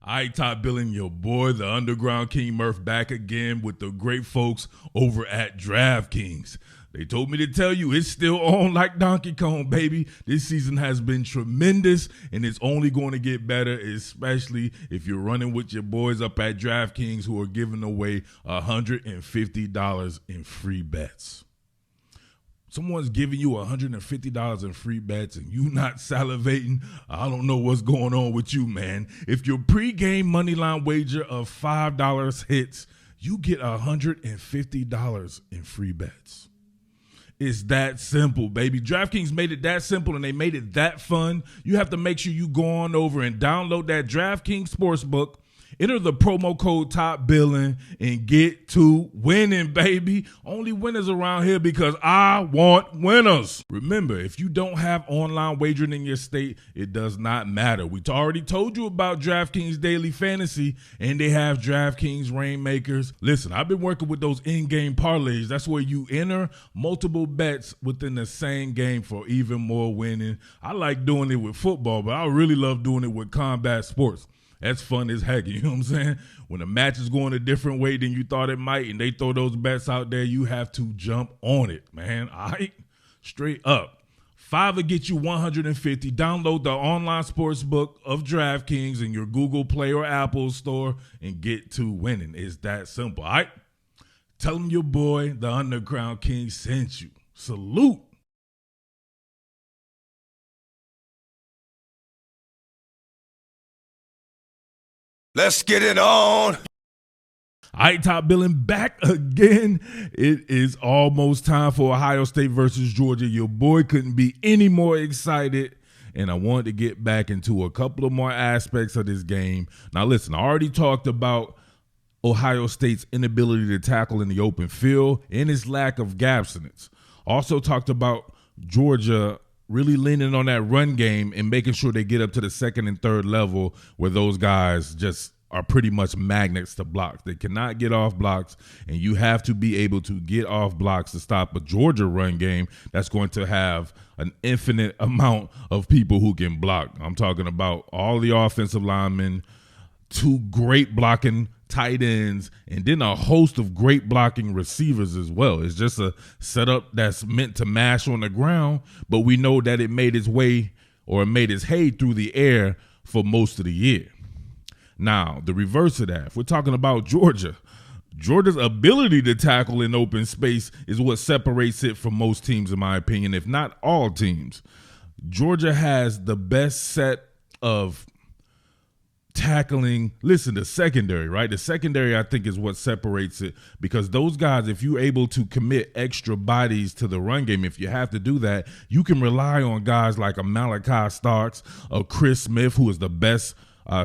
I Top Billin, your boy, the Underground King Murph, back again with the great folks over at DraftKings. They told me to tell you it's still on like Donkey Kong, baby. This season has been tremendous, and it's only going to get better, especially if you're running with your boys up at DraftKings who are giving away $150 in free bets. Someone's giving you $150 in free bets and you not salivating, I don't know what's going on with you, man. If your pregame moneyline wager of $5 hits, you get $150 in free bets. It's that simple, baby. DraftKings made it that simple and they made it that fun. You have to make sure you go on over and download that DraftKings Sportsbook. Enter the promo code TOPBILLIN and get to winning, baby. Only winners around here because I want winners. Remember, if you don't have online wagering in your state, it does not matter. We already told you about DraftKings Daily Fantasy, and they have DraftKings Rainmakers. Listen, I've been working with those in-game parlays. That's where you enter multiple bets within the same game for even more winning. I like doing it with football, but I really love doing it with combat sports. That's fun as heck, you know what I'm saying? When a match is going a different way than you thought it might and they throw those bets out there, you have to jump on it, man. All right? Straight up. $5 will get you $150. Download the online sports book of DraftKings in your Google Play or Apple store and get to winning. It's that simple, all right? Tell them your boy, the Underground King, sent you. Salute. Let's get it on. I Top Billin back again. It is almost time for Ohio State versus Georgia. Your boy couldn't be any more excited, and I wanted to get back into a couple of more aspects of this game. Now, listen, I already talked about Ohio State's inability to tackle in the open field and its lack of gaps in it. Also talked about Georgia really leaning on that run game and making sure they get up to the second and third level where those guys just are pretty much magnets to blocks. They cannot get off blocks, and you have to be able to get off blocks to stop a Georgia run game that's going to have an infinite amount of people who can block. I'm talking about all the offensive linemen, two great blocking tight ends, and then a host of great blocking receivers as well. It's just a setup that's meant to mash on the ground, but we know that it made its way or it made its hay through the air for most of the year. Now, the reverse of that, if we're talking about Georgia, Georgia's ability to tackle in open space is what separates it from most teams, in my opinion, if not all teams. Georgia has the best set of tackling, listen, the secondary, right? The secondary, I think, is what separates it, because those guys, if you're able to commit extra bodies to the run game, if you have to do that, you can rely on guys like a Malachi Starks, a Chris Smith, who is the best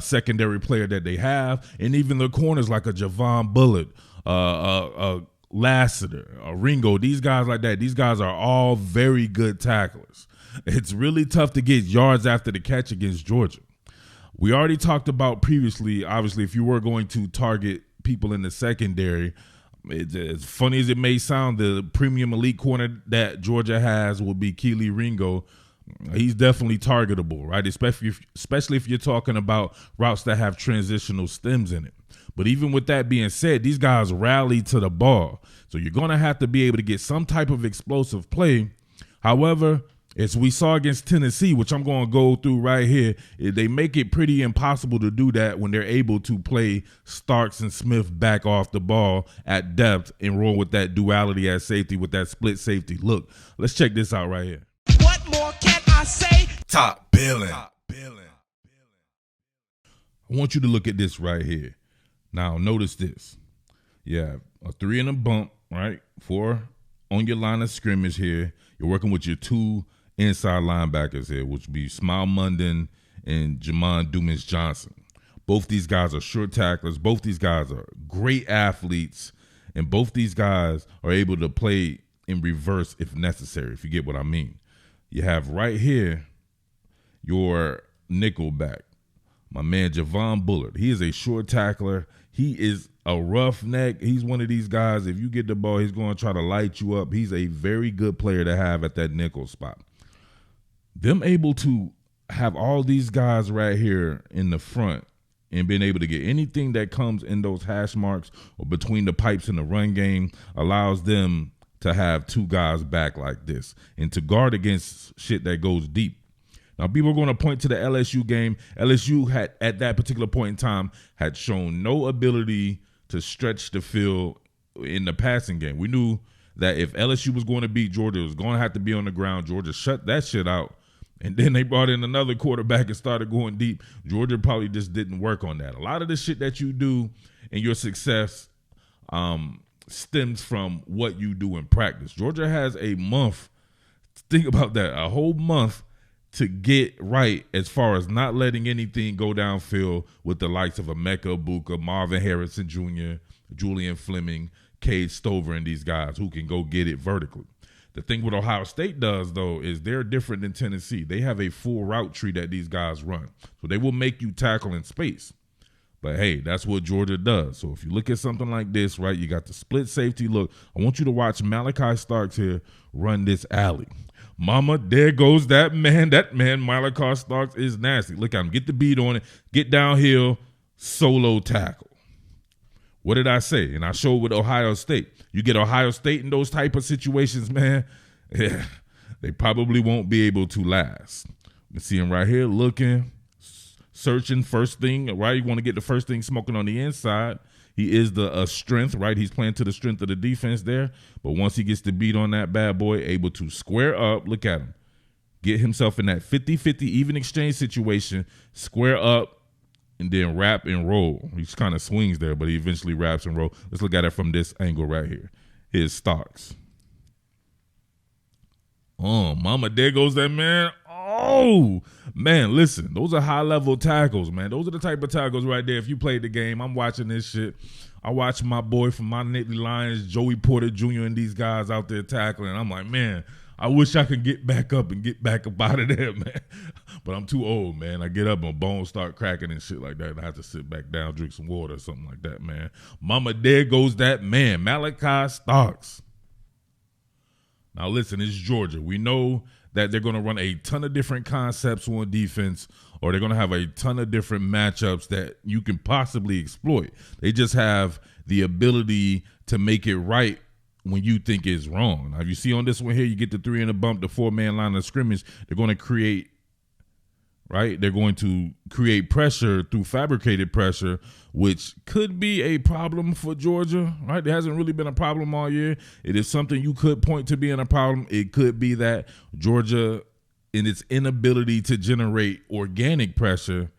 secondary player that they have, and even the corners like a Javon Bullitt, a Lassiter, a Ringo, these guys like that. These guys are all very good tacklers. It's really tough to get yards after the catch against Georgia. We already talked about previously, obviously, if you were going to target people in the secondary, as funny as it may sound, the premium elite corner that Georgia has will be Kelee Ringo. He's definitely targetable, right? Especially if you're talking about routes that have transitional stems in it. But even with that being said, these guys rally to the ball. So you're going to have to be able to get some type of explosive play. However, as we saw against Tennessee, which I'm going to go through right here, they make it pretty impossible to do that when they're able to play Starks and Smith back off the ball at depth and roll with that duality at safety with that split safety look. Let's check this out right here. What more can I say? Top Billin. I want you to look at this right here. Now, notice this. You have a 3 and a bump, right? 4 on your line of scrimmage here. You're working with your 2 inside linebackers here, which would be Smile Munden and Jamon Dumas-Johnson. Both these guys are short tacklers. Both these guys are great athletes. And both these guys are able to play in reverse if necessary, if you get what I mean. You have right here your nickel back, my man Javon Bullitt. He is a short tackler. He is a roughneck. He's one of these guys, if you get the ball, he's going to try to light you up. He's a very good player to have at that nickel spot. Them able to have all these guys right here in the front and being able to get anything that comes in those hash marks or between the pipes in the run game allows them to have two guys back like this and to guard against shit that goes deep. Now, people are going to point to the LSU game. LSU had, at that particular point in time, had shown no ability to stretch the field in the passing game. We knew that if LSU was going to beat Georgia, it was going to have to be on the ground. Georgia shut that shit out. And then they brought in another quarterback and started going deep. Georgia probably just didn't work on that. A lot of the shit that you do and your success stems from what you do in practice. Georgia has a month. Think about that. A whole month to get right as far as not letting anything go downfield with the likes of Emeka Egbuka, Marvin Harrison Jr., Julian Fleming, Cade Stover, and these guys who can go get it vertically. The thing what Ohio State does, though, is they're different than Tennessee. They have a full route tree that these guys run. So they will make you tackle in space. But, hey, that's what Georgia does. So if you look at something like this, right, you got the split safety look. I want you to watch Malachi Starks here run this alley. Mama, there goes that man. That man, Malachi Starks, is nasty. Look at him. Get the beat on it. Get downhill. Solo tackle. What did I say? And I showed with Ohio State. You get Ohio State in those type of situations, man, yeah, they probably won't be able to last. You see him right here looking, searching first thing, right? You want to get the first thing smoking on the inside. He is the strength, right? He's playing to the strength of the defense there. But once he gets the beat on that bad boy, able to square up, look at him, get himself in that 50-50 even exchange situation, square up, and then wrap and roll. He kind of swings there, but he eventually wraps and roll. Let's look at it from this angle right here. Here's Starks. Oh, mama, there goes that man. Oh, man, listen, those are high-level tackles, man. Those are the type of tackles right there. If you played the game, I'm watching this shit. I watch my boy from my Nittany Lions, Joey Porter Jr., and these guys out there tackling. I'm like, man, I wish I could get back up and get back up out of there, man. But I'm too old, man. I get up and my bones start cracking and shit like that. And I have to sit back down, drink some water or something like that, man. Mama, there goes that man, Malachi Starks. Now, listen, it's Georgia. We know that they're going to run a ton of different concepts on defense, or they're going to have a ton of different matchups that you can possibly exploit. They just have the ability to make it right when you think it's wrong. Now, if you see on this one here, you get the 3 in a bump, the 4-man line of scrimmage, they're going to create, right? They're going to create pressure through fabricated pressure, which could be a problem for Georgia, right? There hasn't really been a problem all year. It is something you could point to being a problem. It could be that Georgia, in its inability to generate organic pressure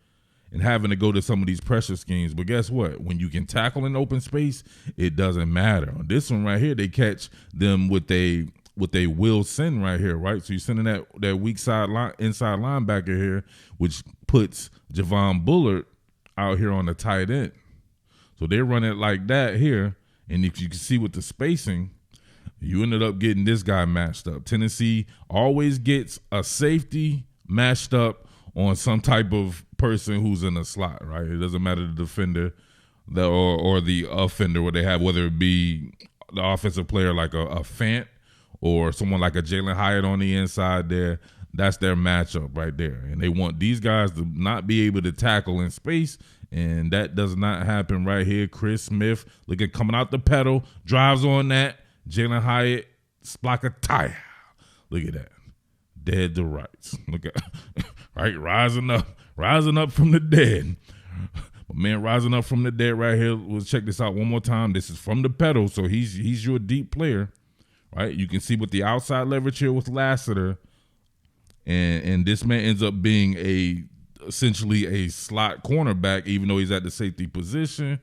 and having to go to some of these pressure schemes. But guess what? When you can tackle in open space, it doesn't matter. On this one right here, they catch them with a will send right here, right? So you're sending that weak side inside linebacker here, which puts Javon Bullard out here on the tight end. So they run it like that here, and if you can see with the spacing, you ended up getting this guy matched up. Tennessee always gets a safety matched up on some type of person who's in a slot, right? It doesn't matter the defender or the offender, what they have, whether it be the offensive player like a Fant or someone like a Jalen Hyatt on the inside there. That's their matchup right there. And they want these guys to not be able to tackle in space, and that does not happen right here. Chris Smith, look at coming out the pedal, drives on that. Jalen Hyatt, Splakataya. Look at that. Dead to rights. Look at right, rising up from the dead. My man rising up from the dead right here. Let's check this out one more time. This is from the pedal, so he's your deep player, right? You can see with the outside leverage here with Lassiter, and this man ends up being essentially a slot cornerback, even though he's at the safety position.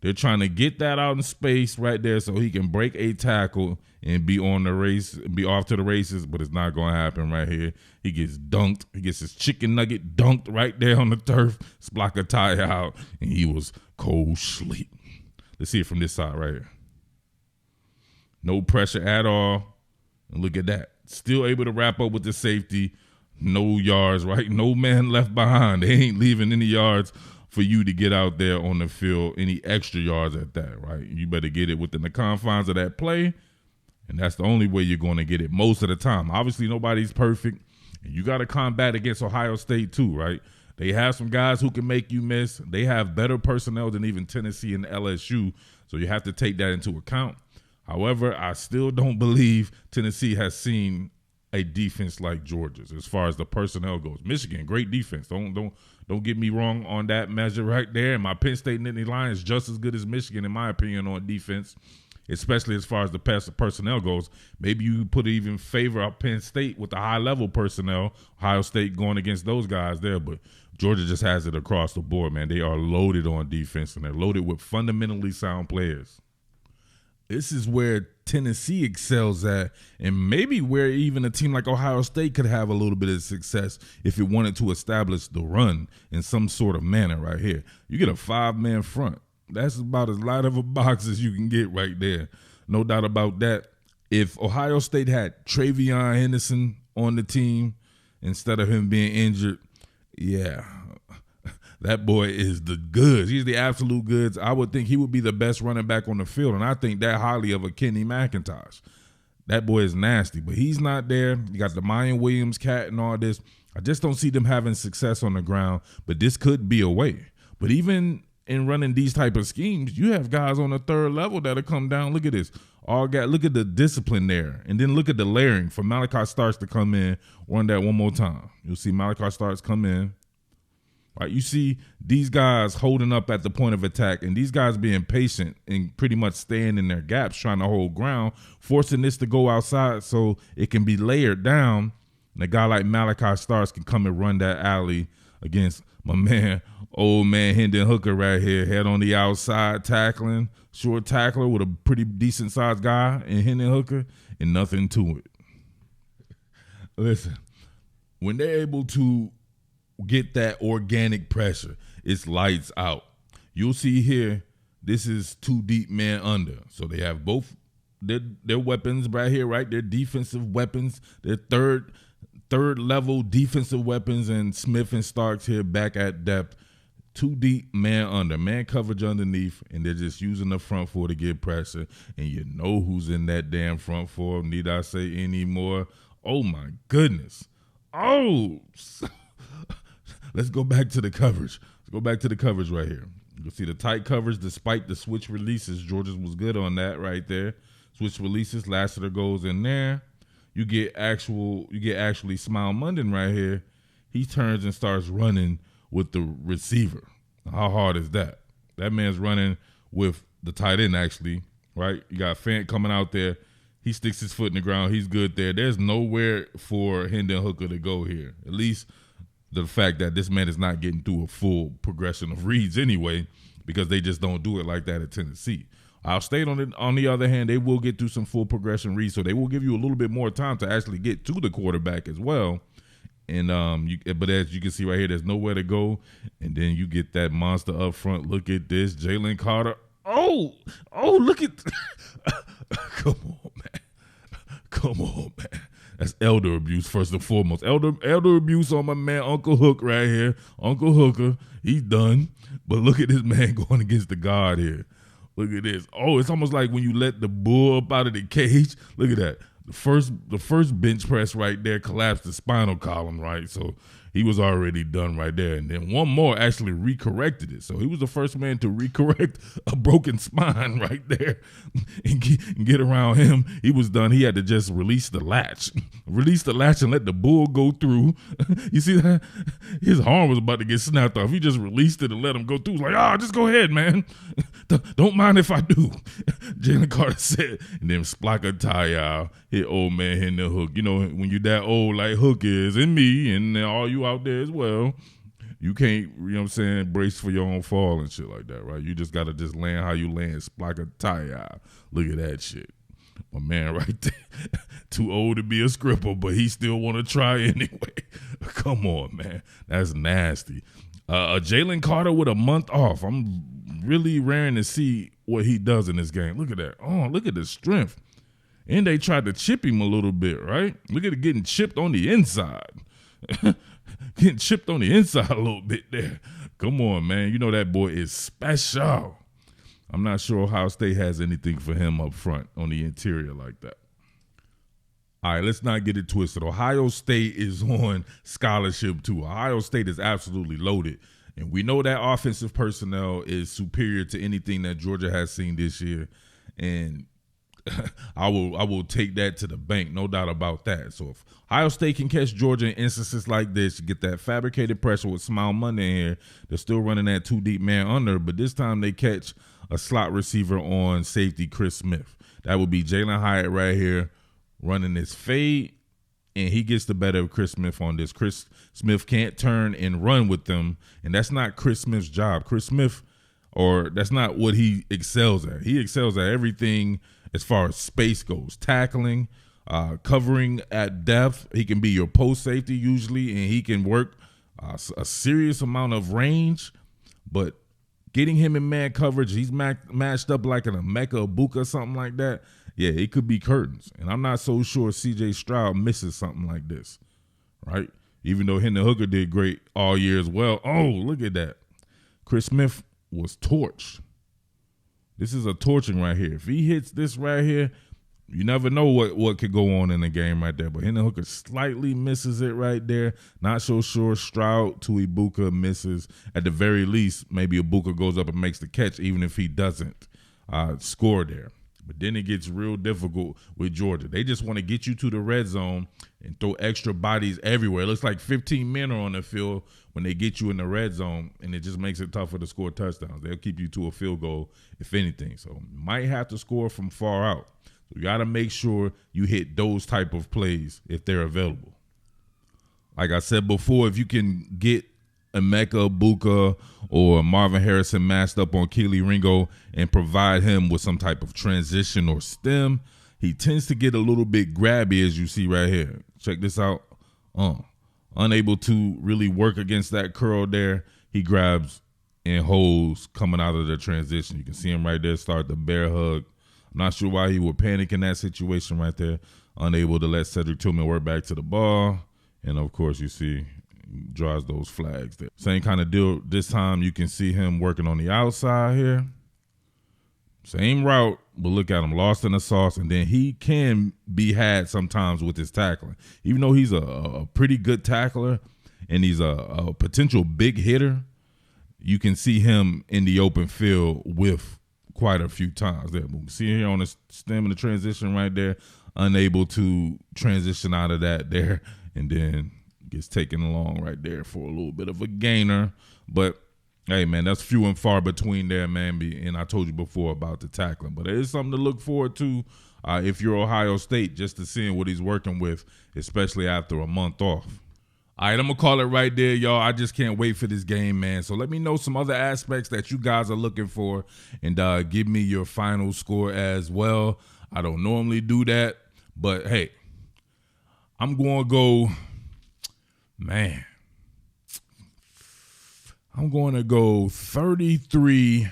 They're trying to get that out in space right there so he can break a tackle and be on the race, be off to the races, but it's not going to happen right here. He gets dunked. He gets his chicken nugget dunked right there on the turf, splack a tie out, and he was cold sleep. Let's see it from this side right here. No pressure at all. And look at that. Still able to wrap up with the safety. No yards, right? No man left behind. They ain't leaving any yards for you to get out there on the field, any extra yards at that, right? You better get it within the confines of that play, and that's the only way you're going to get it most of the time. Obviously, nobody's perfect, and you got to combat against Ohio State too, right? They have some guys who can make you miss. They have better personnel than even Tennessee and LSU, so you have to take that into account. However, I still don't believe Tennessee has seen a defense like Georgia's as far as the personnel goes. Michigan, great defense. Don't get me wrong on that measure right there. And my Penn State Nittany Lions just as good as Michigan, in my opinion, on defense, especially as far as the personnel goes. Maybe you put even favor of Penn State with the high-level personnel, Ohio State going against those guys there, but Georgia just has it across the board, man. They are loaded on defense, and they're loaded with fundamentally sound players. This is where Tennessee excels at, and maybe where even a team like Ohio State could have a little bit of success if it wanted to establish the run in some sort of manner right here. You get a 5-man front. That's about as light of a box as you can get right there. No doubt about that. If Ohio State had Travion Henderson on the team instead of him being injured, yeah, that boy is the goods. He's the absolute goods. I would think he would be the best running back on the field, and I think that highly of a Kenny McIntosh. That boy is nasty, but he's not there. You got the Mayan Williams cat and all this. I just don't see them having success on the ground, but this could be a way. But even in running these type of schemes, you have guys on the third level that'll come down. Look at this. Look at the discipline there, and then look at the layering for Malachi Starks to come in. Run that one more time. You'll see Malachi Starks come in. Right, you see these guys holding up at the point of attack, and these guys being patient and pretty much staying in their gaps, trying to hold ground, forcing this to go outside so it can be layered down. And a guy like Malachi Starks can come and run that alley against my man, old man Hendon Hooker right here, head on the outside tackling, short tackler with a pretty decent sized guy in Hendon Hooker, and nothing to it. Listen, when they're able to get that organic pressure, it's lights out. You'll see here, this is 2 deep man under. So they have both their weapons right here, right? Their defensive weapons, their third level defensive weapons, and Smith and Starks here back at depth. 2 deep man under, man coverage underneath, and they're just using the front four to get pressure. And you know who's in that damn front four. Need I say any more? Oh my goodness. Oh, let's go back to the coverage. Let's go back to the coverage right here. You'll see the tight coverage despite the switch releases. Georgia was good on that right there. Switch releases, Lassiter goes in there. You get actually Smile Munden right here. He turns and starts running with the receiver. How hard is that? That man's running with the tight end actually, right? You got Fant coming out there. He sticks his foot in the ground. He's good there. There's nowhere for Hendon Hooker to go here. At least the fact that this man is not getting through a full progression of reads anyway, because they just don't do it like that at Tennessee. Ohio State, on the other hand, they will get through some full progression reads, so they will give you a little bit more time to actually get to the quarterback as well. And but as you can see right here, there's nowhere to go, and then you get that monster up front. Look at this, Jalen Carter. Oh, look at come on, man. That's elder abuse first and foremost. Elder abuse on my man Uncle Hook right here. Uncle Hooker, he's done. But look at this man going against the guard here. Look at this. Oh, it's almost like when you let the bull up out of the cage. Look at that. The first bench press right there collapsed the spinal column, right? So he was already done right there. And then one more actually recorrected it. So he was the first man to recorrect a broken spine right there and get around him. He was done. He had to just release the latch. Release the latch and let the bull go through. You see that? His arm was about to get snapped off. He just released it and let him go through. He was like, just go ahead, man. Don't mind if I do. Jalen Carter said. And then Splaka Taya hit old man hitting the Hook. You know, when you're that old like Hook is, and me, and all you out there as well, you can't, you know what I'm saying, brace for your own fall and shit like that, right? You just got to just land how you land. Splaka Taya. Look at that shit. My man right there. Too old to be a scripper, but he still want to try anyway. Come on, man. That's nasty. Jalen Carter with a month off. I'm really raring to see what he does in this game. Look at that. Oh, look at the strength. And they tried to chip him a little bit, right? Look at it getting chipped on the inside. Getting chipped on the inside a little bit there. Come on, man. You know that boy is special. I'm not sure Ohio State has anything for him up front on the interior like that. All right, let's not get it twisted. Ohio State is on scholarship too. Ohio State is absolutely loaded. And we know that offensive personnel is superior to anything that Georgia has seen this year. And I will take that to the bank, no doubt about that. So if Ohio State can catch Georgia in instances like this, you get that fabricated pressure with Smile Monday in here. They're still running that 2-deep man under, but this time they catch a slot receiver on safety Chris Smith. That would be Jalen Hyatt right here running this fade, and he gets the better of Chris Smith on this. Chris Smith can't turn and run with them, and that's not Chris Smith's job. Chris Smith, or that's not what he excels at. He excels at everything as far as space goes, tackling, covering at depth. He can be your post safety usually, and he can work a serious amount of range, but getting him in man coverage, he's matched up like an Emeka Ibuka or something like that. Yeah, it could be curtains. And I'm not so sure C.J. Stroud misses something like this, right? Even though Hendon Hooker did great all year as well. Oh, look at that. Chris Smith was torched. This is a torching right here. If he hits this right here, you never know what could go on in the game right there. But Hendon Hooker slightly misses it right there. Not so sure. Stroud to Ibuka misses. At the very least, maybe Ibuka goes up and makes the catch, even if he doesn't score there. But then it gets real difficult with Georgia. They just want to get you to the red zone and throw extra bodies everywhere. It looks like 15 men are on the field when they get you in the red zone, and it just makes it tougher to score touchdowns. They'll keep you to a field goal, if anything. So you might have to score from far out. So you got to make sure you hit those type of plays if they're available. Like I said before, if you can get Emeka Ibuka or Marvin Harrison matched up on Keely Ringo and provide him with some type of transition or stem, he tends to get a little bit grabby, as you see right here. Check this out. Unable to really work against that curl there. He grabs and holds coming out of the transition. You can see him right there start the bear hug. I'm not sure why he would panic in that situation right there. Unable to let Cedric Tillman work back to the ball. And, of course, you see draws those flags there. Same kind of deal. This time you can see him working on the outside here. Same route, but look at him, lost in the sauce, and then he can be had sometimes with his tackling. Even though he's a pretty good tackler and he's a potential big hitter, you can see him in the open field with quite a few times there. But we see here on the stem of the transition right there, unable to transition out of that there, and then gets taken along right there for a little bit of a gainer. But hey, man, that's few and far between there, man. And I told you before about the tackling. But it is something to look forward to if you're Ohio State, just to seeing what he's working with, especially after a month off. All right, I'm going to call it right there, y'all. I just can't wait for this game, man. So let me know some other aspects that you guys are looking for, and give me your final score as well. I don't normally do that, but, hey, I'm going to go, man, I'm going to go 33-21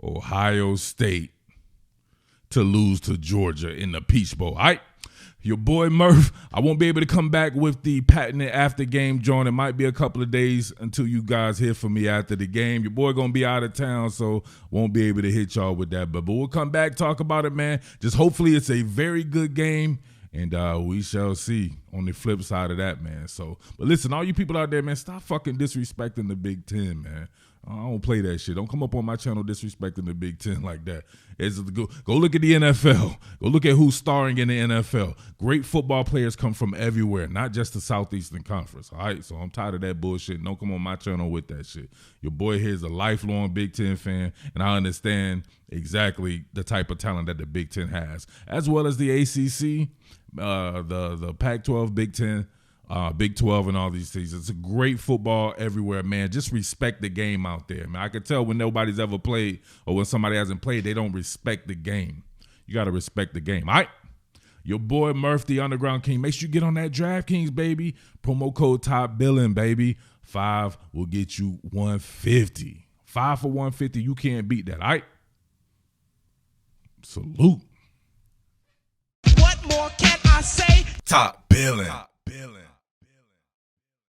Ohio State to lose to Georgia in the Peach Bowl. All right, your boy Murph. I won't be able to come back with the patented after game joint. It might be a couple of days until you guys hear from me after the game. Your boy going to be out of town, so won't be able to hit y'all with that. But we'll come back, talk about it, man. Just hopefully it's a very good game. And we shall see on the flip side of that, man. So, but listen, all you people out there, man, stop fucking disrespecting the Big Ten, man. I don't play that shit. Don't come up on my channel disrespecting the Big Ten like that. Go look at the NFL. Go look at who's starring in the NFL. Great football players come from everywhere, not just the Southeastern Conference. All right, so I'm tired of that bullshit. Don't come on my channel with that shit. Your boy here is a lifelong Big Ten fan, and I understand exactly the type of talent that the Big Ten has, as well as the ACC, the Pac-12, Big Ten, Big 12, and all these things. It's a great football everywhere, man. Just respect the game out there, man. I can tell when nobody's ever played or when somebody hasn't played, they don't respect the game. You got to respect the game. All right. Your boy Murph, the Underground King. Make sure you get on that DraftKings, baby. Promo code Top Billin, baby. 5 will get you 150. 5 for 150. You can't beat that. All right. Salute. What more can I say? Top Billin.